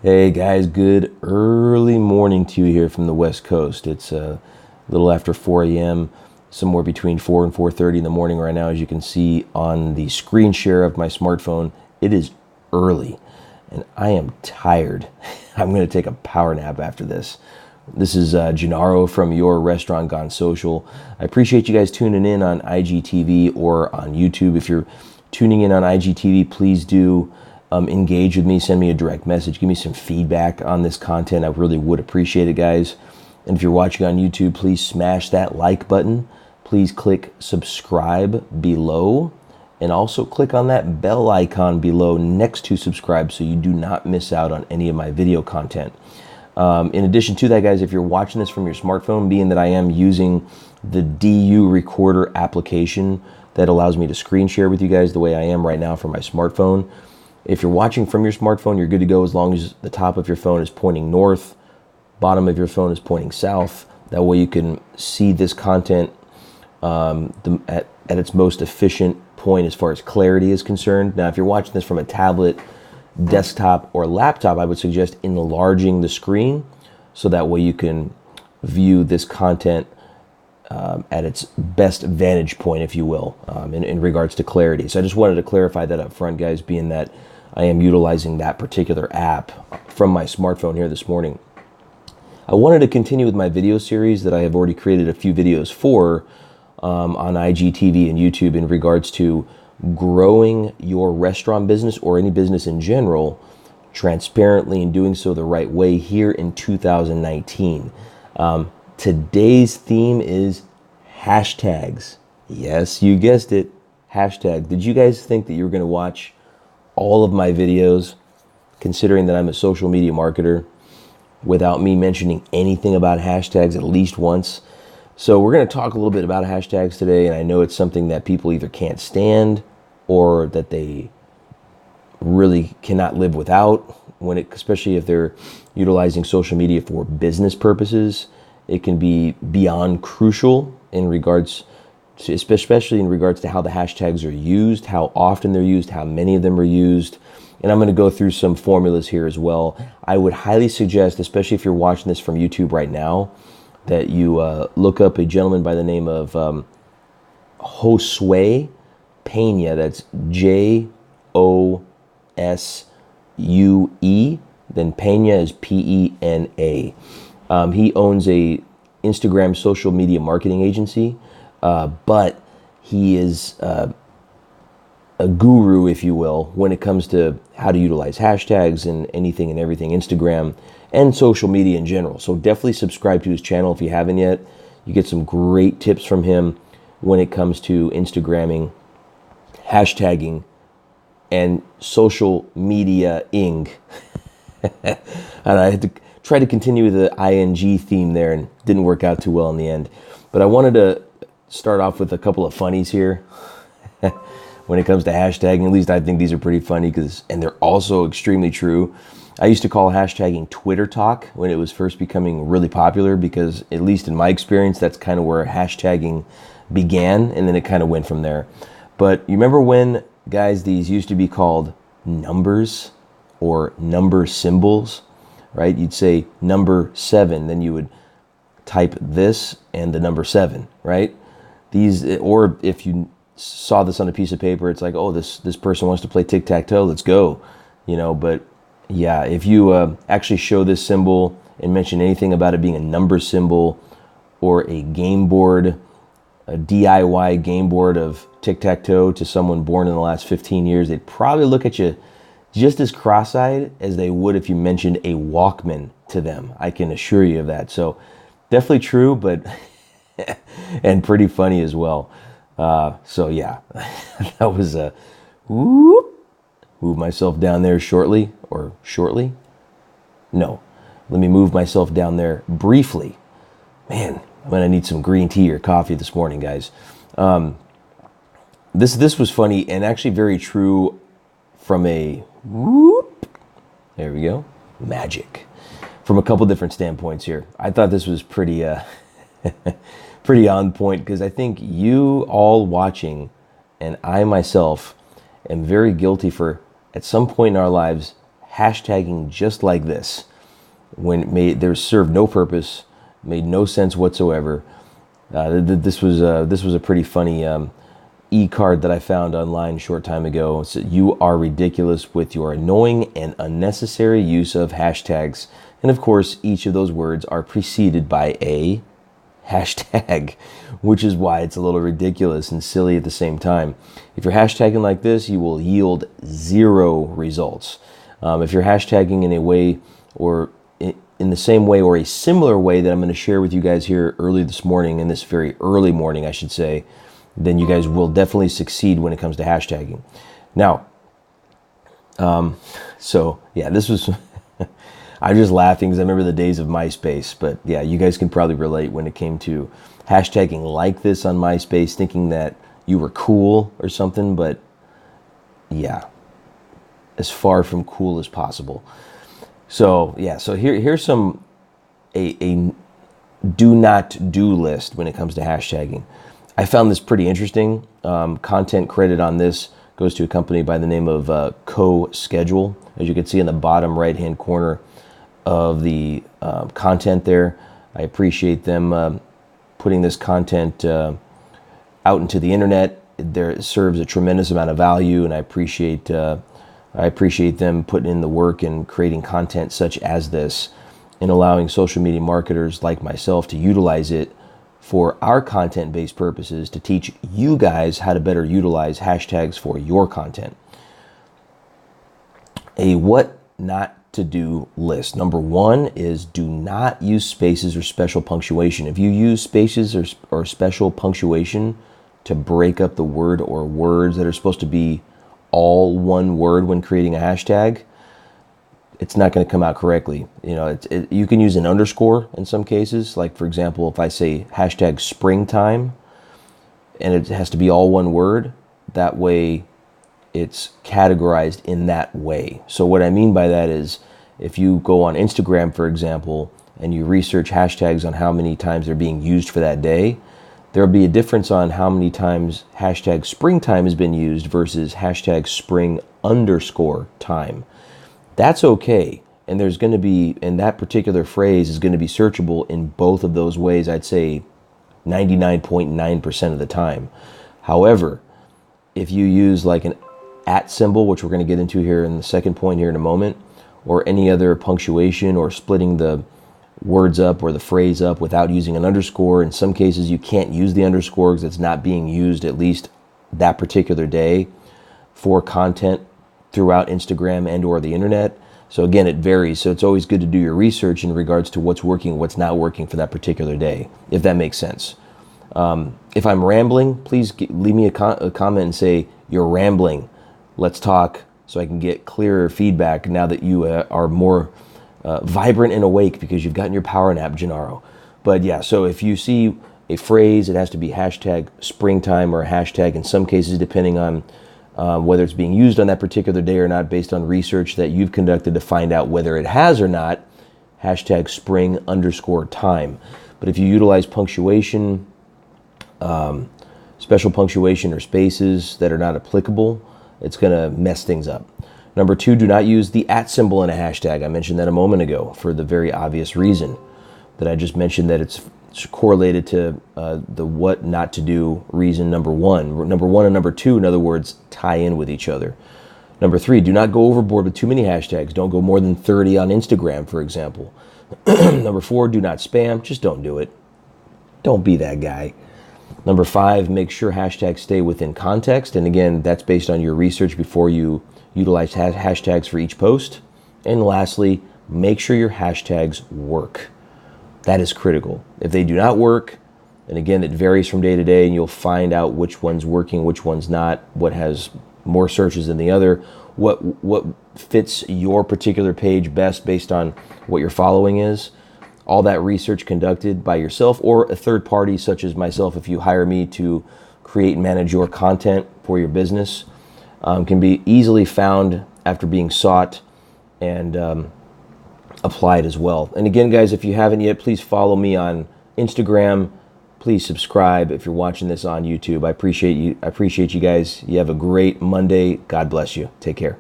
Hey guys, good early morning to you here from the West Coast. It's a little after 4 a.m., somewhere between 4 and 4:30 in the morning right now. As you can see on the screen share of my smartphone, it is early and I am tired. I'm going to take a power nap after this. This is Gennaro from Your Restaurant Gone Social. I appreciate you guys tuning in on IGTV or on YouTube. If you're tuning in on IGTV, please do engage with me, send me a direct message, give me some feedback on this content. I really would appreciate it, guys. And if you're watching on YouTube, please smash that like button. Please click subscribe below and also click on that bell icon below next to subscribe so you do not miss out on any of my video content. In addition to that, guys, if you're watching this from your smartphone, being that I am using the DU Recorder application that allows me to screen share with you guys the way I am right now from my smartphone, if you're watching from your smartphone, you're good to go as long as the top of your phone is pointing north, bottom of your phone is pointing south. That way you can see this content at its most efficient point as far as clarity is concerned. Now, if you're watching this from a tablet, desktop, or laptop, I would suggest enlarging the screen so that way you can view this content at its best vantage point, if you will, in regards to clarity. So I just wanted to clarify that up front, guys, being that I am utilizing that particular app from my smartphone here this morning. I wanted to continue with my video series that I have already created a few videos for on IGTV and YouTube in regards to growing your restaurant business or any business in general transparently and doing so the right way here in 2019. Today's theme is hashtags. Yes, you guessed it, hashtag. Did you guys think that you were going to watch all of my videos, considering that I'm a social media marketer, without me mentioning anything about hashtags at least once? So we're going to talk a little bit about hashtags today, and I know it's something that people either can't stand or that they really cannot live without, especially if they're utilizing social media for business purposes. It can be beyond crucial in regards to, especially in regards to how the hashtags are used, how often they're used, how many of them are used. And I'm going to go through some formulas here as well. I would highly suggest, especially if you're watching this from YouTube right now, that you look up a gentleman by the name of Josue Pena. That's Josue. Then Pena is Pena. He owns a Instagram social media marketing agency, but he is a guru, if you will, when it comes to how to utilize hashtags and anything and everything Instagram and social media in general. So definitely subscribe to his channel if you haven't yet. You get some great tips from him when it comes to Instagramming, hashtagging, and social media-ing. And I had to try to continue the ing theme there and didn't work out too well in the end. But I wanted to start off with a couple of funnies here when it comes to hashtagging. At least I think these are pretty funny, and they're also extremely true. I used to call hashtagging Twitter talk when it was first becoming really popular because, at least in my experience, that's kind of where hashtagging began, and then it kind of went from there. But you remember when, guys, these used to be called numbers or number symbols, right? You'd say number 7, then you would type this and the number 7, right? Or if you saw this on a piece of paper, it's like, oh, this person wants to play tic-tac-toe, let's go, but yeah, if you actually show this symbol and mention anything about it being a number symbol or a game board, a DIY game board of tic-tac-toe to someone born in the last 15 years, they'd probably look at you just as cross-eyed as they would if you mentioned a Walkman to them. I can assure you of that. So definitely true, but and pretty funny as well. So yeah, that was a whoop. Move myself down there shortly. No, let me move myself down there briefly. Man, I'm gonna need some green tea or coffee this morning, guys. This was funny and actually very true from a whoop. There we go, magic. From a couple different standpoints here. I thought this was pretty pretty on point because I think you all watching and I myself am very guilty for, at some point in our lives, hashtagging just like this, when they served no purpose, made no sense whatsoever. This was a pretty funny e-card that I found online a short time ago. It said, "You are ridiculous with your annoying and unnecessary use of hashtags." And of course, each of those words are preceded by a hashtag, which is why it's a little ridiculous and silly at the same time. If you're hashtagging like this, you will yield 0 results. If you're hashtagging in a way, or in the same way or a similar way that I'm going to share with you guys here early this morning, in this very early morning, I should say, then you guys will definitely succeed when it comes to hashtagging. Now, so yeah, this was, I'm just laughing because I remember the days of MySpace, but yeah, you guys can probably relate when it came to hashtagging like this on MySpace, thinking that you were cool or something, but yeah, as far from cool as possible. So yeah, so here's a do not do list when it comes to hashtagging. I found this pretty interesting. Content credit on this goes to a company by the name of CoSchedule. As you can see in the bottom right-hand corner of the content there, I appreciate them putting this content out into the internet. It serves a tremendous amount of value, and I appreciate them putting in the work and creating content such as this, and allowing social media marketers like myself to utilize it for our content-based purposes, to teach you guys how to better utilize hashtags for your content. A what not to do list. Number 1 is do not use spaces or special punctuation. If you use spaces or special punctuation to break up the word or words that are supposed to be all one word when creating a hashtag, it's not going to come out correctly. You know, you can use an underscore in some cases. Like, for example, if I say hashtag springtime and it has to be all one word, that way it's categorized in that way. So what I mean by that is, if you go on Instagram, for example, and you research hashtags on how many times they're being used for that day, there'll be a difference on how many times hashtag springtime has been used versus hashtag spring underscore time. That's okay. And there's going to be, and that particular phrase is going to be searchable in both of those ways, I'd say 99.9% of the time. However, if you use like an @ symbol, which we're going to get into here in the second point here in a moment, or any other punctuation, or splitting the words up or the phrase up without using an underscore. In some cases, you can't use the underscore because it's not being used, at least that particular day, for content throughout Instagram and or the internet. So again, it varies. So it's always good to do your research in regards to what's working, what's not working for that particular day, if that makes sense. If I'm rambling, please leave me a comment and say, "You're rambling. Let's talk," so I can get clearer feedback now that you are more vibrant and awake because you've gotten your power nap, Gennaro. But yeah, so if you see a phrase, it has to be hashtag springtime or hashtag, in some cases, depending on whether it's being used on that particular day or not, based on research that you've conducted to find out whether it has or not, hashtag spring underscore time. But if you utilize punctuation, special punctuation or spaces that are not applicable, it's going to mess things up. Number 2, do not use the @ symbol in a hashtag. I mentioned that a moment ago for the very obvious reason that I just mentioned, that it's correlated to the what not to do reason number 1. Number 1 and number 2, in other words, tie in with each other. Number 3, do not go overboard with too many hashtags. Don't go more than 30 on Instagram, for example. Number 4, do not spam. Just don't do it. Don't be that guy. Number 5, make sure hashtags stay within context. And again, that's based on your research before you utilize hashtags for each post. And lastly, make sure your hashtags work. That is critical. If they do not work, and again, it varies from day to day, and you'll find out which one's working, which one's not, what has more searches than the other, what fits your particular page best based on what your following is. All that research conducted by yourself or a third party such as myself, if you hire me to create and manage your content for your business, can be easily found after being sought and applied as well. And again, guys, if you haven't yet, please follow me on Instagram. Please subscribe if you're watching this on YouTube. I appreciate you. I appreciate you guys. You have a great Monday. God bless you. Take care.